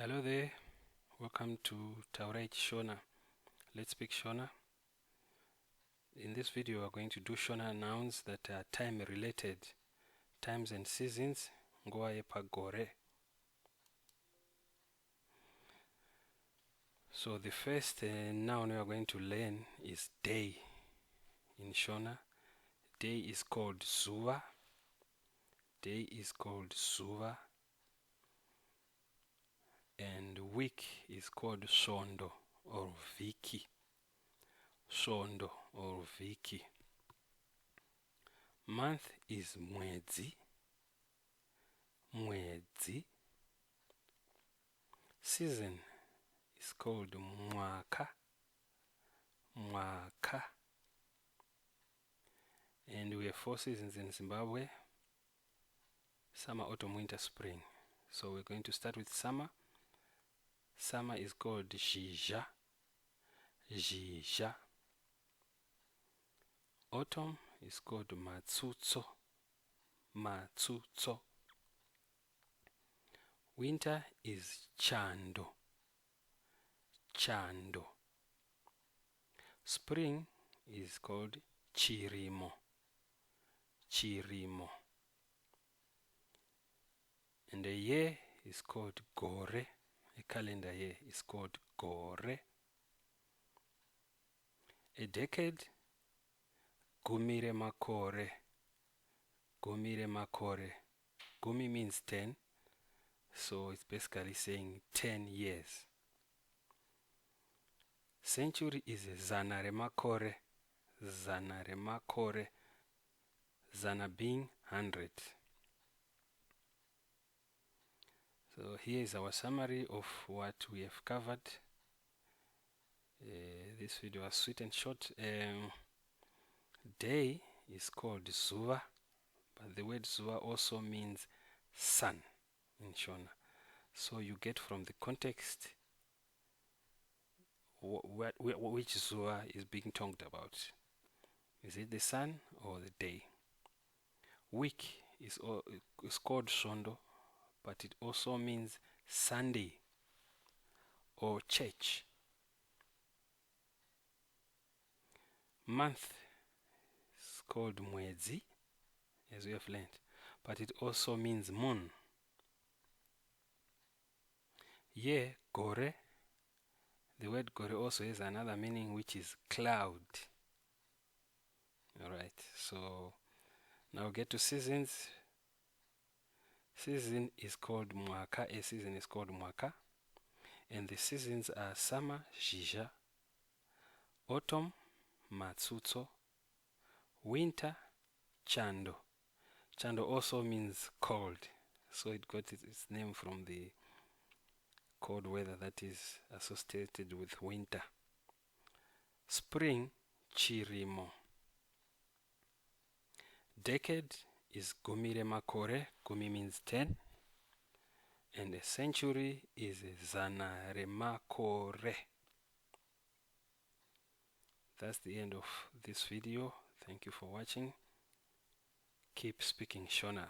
Hello there, welcome to Shona. Let's speak Shona. In this video we're going to do Shona nouns that are time related, times and seasons, nguva yepagore. So the first noun we are going to learn is day. In Shona, day is called zuva. Day is called zuva. And week is called Chando or viki. Chando or viki. Month is mwedzi. Mwedzi. Season is called mwaka. Mwaka. And we have 4 seasons in Zimbabwe: summer, autumn, winter, spring. So we're going to start with summer. Summer is called zhizha. Zhizha. Autumn is called matsutso. Matsutso. Winter is chando. Chando. Spring is called chirimo. Chirimo. And the year is called gore. A calendar year is called gore. A decade, gumi remakore. Gumi remakore. Gumi means 10, so it's basically saying 10 years. Century is Zana remakore. Zana remakore. Zana being 100. So here is our summary of what we have covered. This video was sweet and short. Day is called zuva, but the word zuva also means sun in Shona. So you get from the context which zuva is being talked about. Is it the sun or the day? Week is called Chando, but it also means Sunday or church. Month is called mwedzi, as we have learned, but it also means moon. Year, gore. The word gore also has another meaning, which is cloud. Alright, so now we get to seasons. Season is called mwaka. A season is called mwaka. And the seasons are summer, zhizha, autumn, matsutso, winter, chando. Chando also means cold, so it got its name from the cold weather that is associated with winter. Spring, chirimo. Decade is gumi remakore. Gumi means 10. And a century is Zana remakore. That's the end of this video. Thank you for watching. Keep speaking Shona.